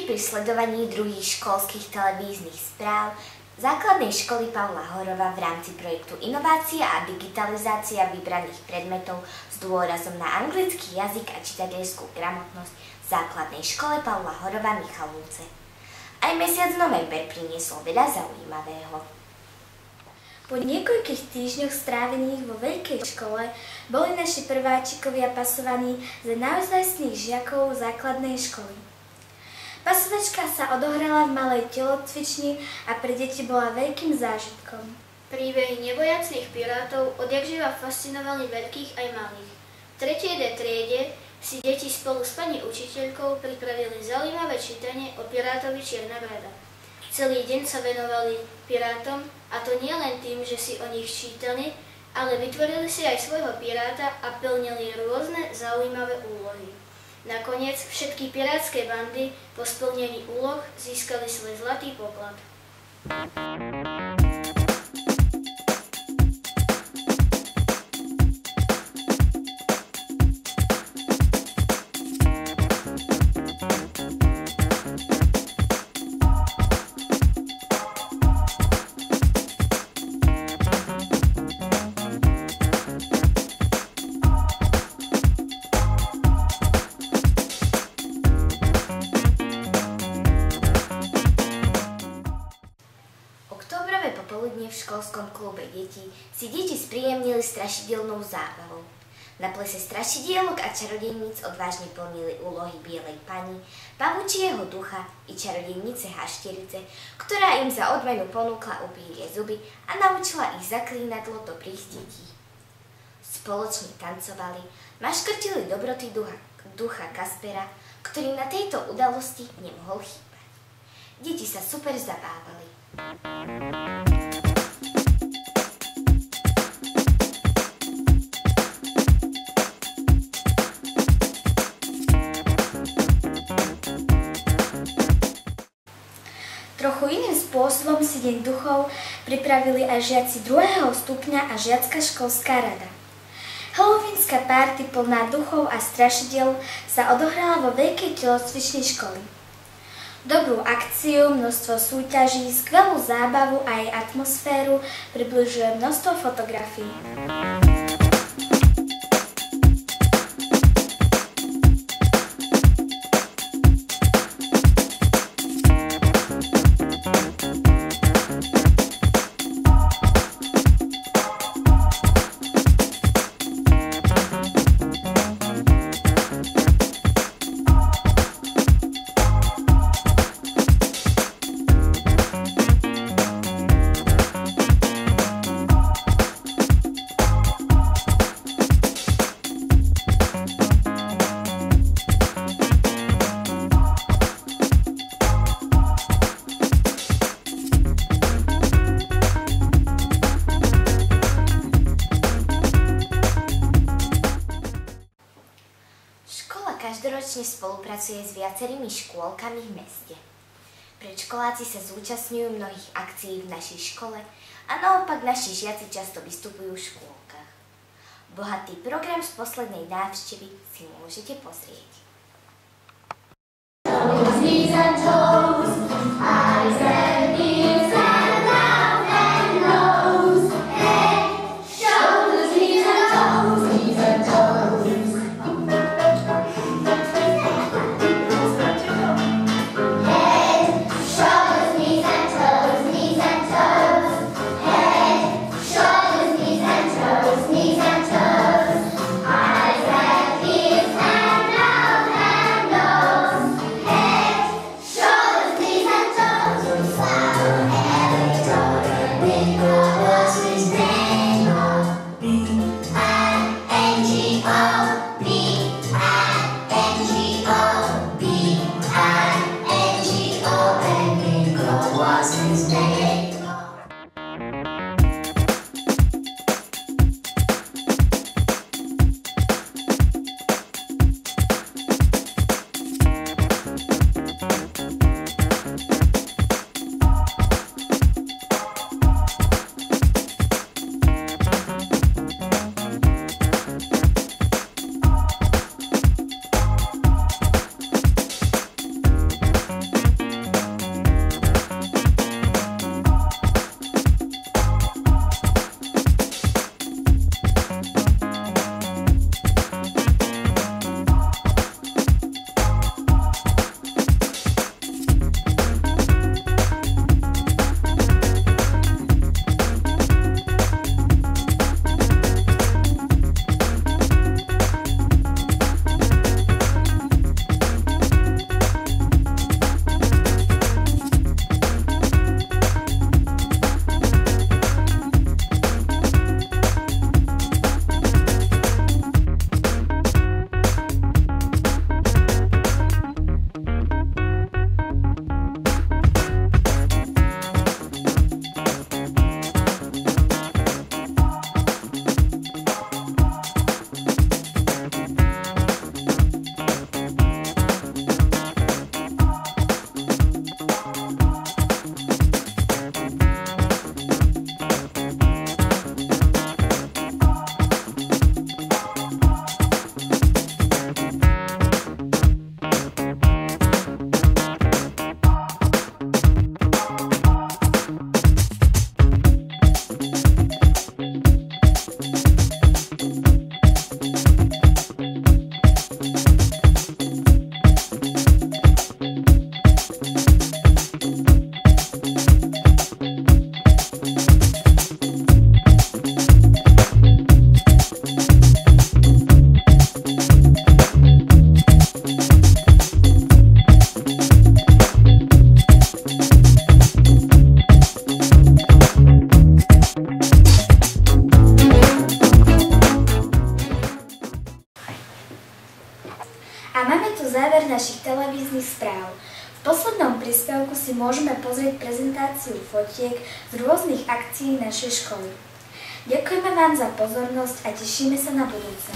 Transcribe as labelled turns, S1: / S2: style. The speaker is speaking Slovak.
S1: pri sledovaní druhých školských televíznych správ Základnej školy Pavla Horova v rámci projektu Inovácia a digitalizácia vybraných predmetov s dôrazom na anglický jazyk a čitateľskú gramotnosť v Základnej škole Pavla Horova Michalovce. Aj mesiac november priniesol veľa zaujímavého.
S2: Po niekoľkých týždňoch strávených vo veľkej škole boli naši prváčikovia pasovaní za naozajstných žiakov základnej školy. Pasovačka sa odohrala v malej telocvični a pre deti bola veľkým zážitkom.
S3: Príbehy nebojacných pirátov odjakživa fascinovali veľkých aj malých. V 3. D triede si deti spolu s pani učiteľkou pripravili zaujímavé čítanie o pirátovi Čierna brada. Celý deň sa venovali pirátom, a to nie len tým, že si o nich čítali, ale vytvorili si aj svojho piráta a plnili rôzne zaujímavé úlohy. Nakoniec všetky pirátske bandy po splnení úloh získali svoj zlatý poklad.
S1: Popoludne v školskom klube detí si deti spríjemnili strašidelnou zábavou. Na plese strašidielok a čarodejníc odvážne plnili úlohy Bielej pani, pavučieho ducha i čarodejnice Hašterice, ktorá im za odmenu ponúkla upírie zuby a naučila ich zaklínadlo dobrých detí. Spoločne tancovali, maškrtili dobroty ducha Kaspera, ktorý na tejto udalosti nemohol chýbať. Deti sa super zabávali.
S2: Trochu iným spôsobom si Deň duchov pripravili aj žiaci 2. stupňa a žiacka školská rada. Halloweenská párty plná duchov a strašidiel sa odohrala vo veľkej telocvični školy. Dobrú akciu, množstvo súťaží, skvelú zábavu a jej atmosféru približuje množstvo fotografií.
S1: Každoročne spolupracuje s viacerými škôlkami v meste. Predškoláci sa zúčastňujú mnohých akcií v našej škole a naopak naši žiaci často vystupujú v škôlkach. Bohatý program z poslednej návštevy si môžete pozrieť.
S2: našich televíznych správ. V poslednom príspevku si môžeme pozrieť prezentáciu fotiek z rôznych akcií našej školy. Ďakujeme vám za pozornosť a tešíme sa na budúce.